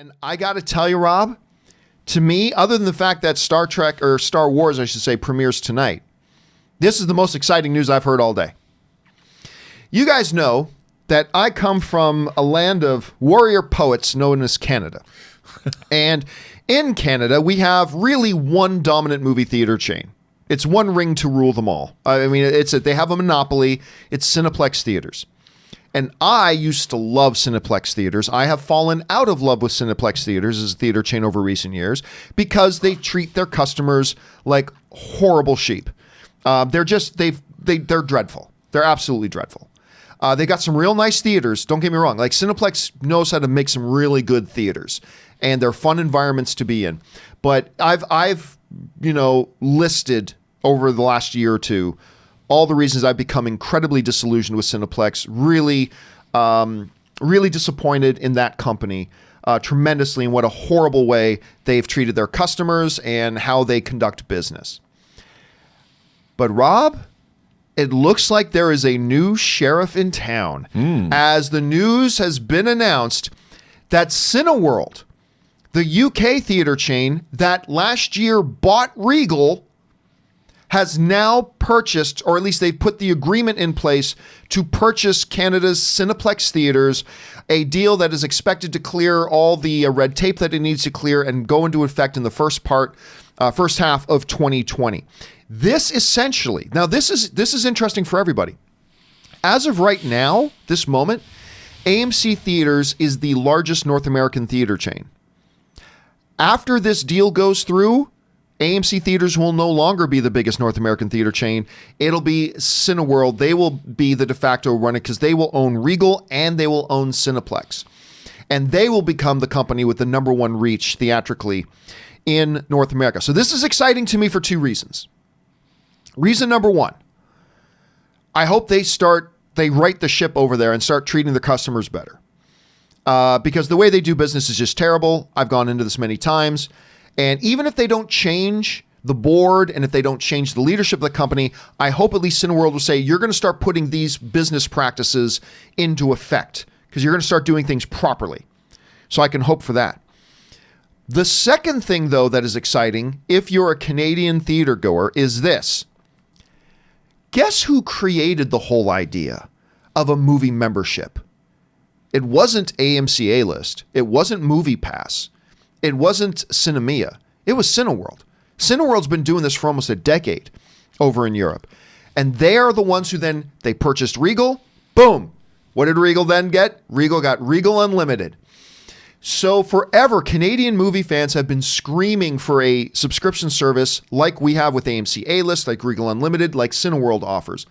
And I got to tell you, Rob, to me, other than the fact that Star Trek, or Star Wars, I should say, premieres tonight, this is the most exciting news I've heard all day. You guys know that I come from a land of warrior poets known as Canada. And in Canada, we have really one dominant movie theater chain. It's one ring to rule them all. I mean, they have a monopoly. It's Cineplex Theaters. And I used to love Cineplex Theaters. I have fallen out of love with Cineplex Theaters as a theater chain over recent years because they treat their customers like horrible sheep. They're dreadful. They're absolutely dreadful. They got some real nice theaters. Don't get me wrong. Like Cineplex knows how to make some really good theaters, and they're fun environments to be in. But I've listed over the last year or two all the reasons I've become incredibly disillusioned with Cineplex, really disappointed in that company tremendously, and what a horrible way they've treated their customers and how they conduct business. But Rob, it looks like there is a new sheriff in town, as the news has been announced that Cineworld, the UK theater chain that last year bought Regal, has now purchased, or at least they've put the agreement in place to purchase Canada's Cineplex Theaters, a deal that is expected to clear all the red tape that it needs to clear and go into effect in the first half of 2020. This essentially, now this is interesting for everybody. As of right now, this moment, AMC Theaters is the largest North American theater chain. After this deal goes through, AMC Theaters will no longer be the biggest North American theater chain. It'll be Cineworld. They will be the de facto runner because they will own Regal and they will own Cineplex. And they will become the company with the number one reach theatrically in North America. So this is exciting to me for two reasons. Reason number one, I hope they right the ship over there and start treating the customers better. Because the way they do business is just terrible. I've gone into this many times. And even if they don't change the board and if they don't change the leadership of the company, I hope at least Cineworld will say, you're going to start putting these business practices into effect because you're going to start doing things properly. So I can hope for that. The second thing, though, that is exciting, if you're a Canadian theater goer, is this. Guess who created the whole idea of a movie membership? It wasn't AMC A-List. It wasn't Movie Pass. It wasn't Cinemia. It was Cineworld. Cineworld's been doing this for almost a decade over in Europe. And they are the ones who they purchased Regal. Boom. What did Regal then get? Regal got Regal Unlimited. So forever, Canadian movie fans have been screaming for a subscription service like we have with AMC A-List, like Regal Unlimited, like Cineworld offers.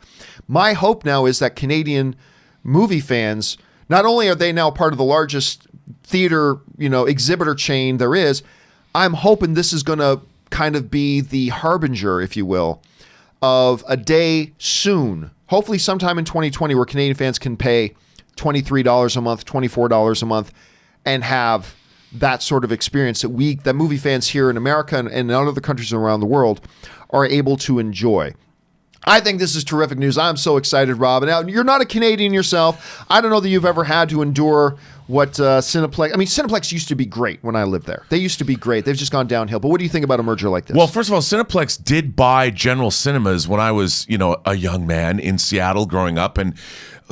My hope now is that Canadian movie fans, not only are they now part of the largest theater, exhibitor chain there is, I'm hoping this is going to kind of be the harbinger, if you will, of a day soon, hopefully sometime in 2020, where Canadian fans can pay $23 a month, $24 a month, and have that sort of experience that movie fans here in America and in other countries around the world are able to enjoy. I think this is terrific news. I'm so excited, Rob. Now, you're not a Canadian yourself. I don't know that you've ever had to endure what Cineplex... I mean, Cineplex used to be great when I lived there. They used to be great. They've just gone downhill. But what do you think about a merger like this? Well, first of all, Cineplex did buy General Cinemas when I was, a young man in Seattle growing up. And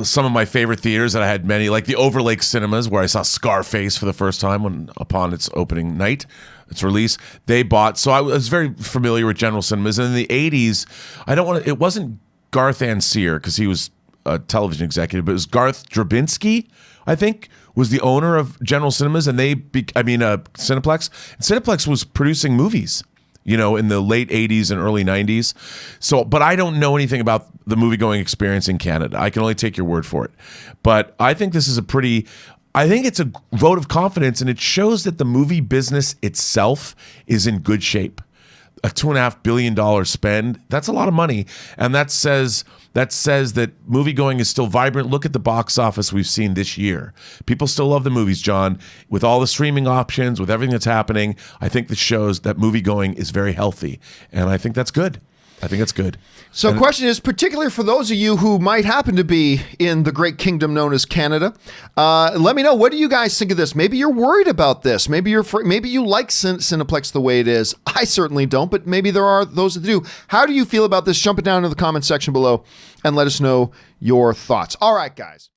some of my favorite theaters that I had many, like the Overlake Cinemas, where I saw Scarface for the first time upon its opening night, its release, they bought. So I was very familiar with General Cinemas. And in the 80s, it wasn't Garth Ancier, because he was a television executive, but it was Garth Drabinsky, I think, was the owner of General Cinemas, and Cineplex. And Cineplex was producing movies, in the late 80s and early 90s. So, but I don't know anything about the movie-going experience in Canada. I can only take your word for it. But I think this is I think it's a vote of confidence, and it shows that the movie business itself is in good shape. A $2.5 billion spend, that's a lot of money. And that says that movie going is still vibrant. Look at the box office we've seen this year. People still love the movies, John. With all the streaming options, with everything that's happening, I think this shows that movie going is very healthy. And I think that's good. I think it's good. So question is, particularly for those of you who might happen to be in the great kingdom known as Canada, let me know, what do you guys think of this? Maybe you're worried about this. Maybe maybe you like Cineplex the way it is. I certainly don't, but maybe there are those that do. How do you feel about this? Jump it down in the comment section below and let us know your thoughts. All right, guys.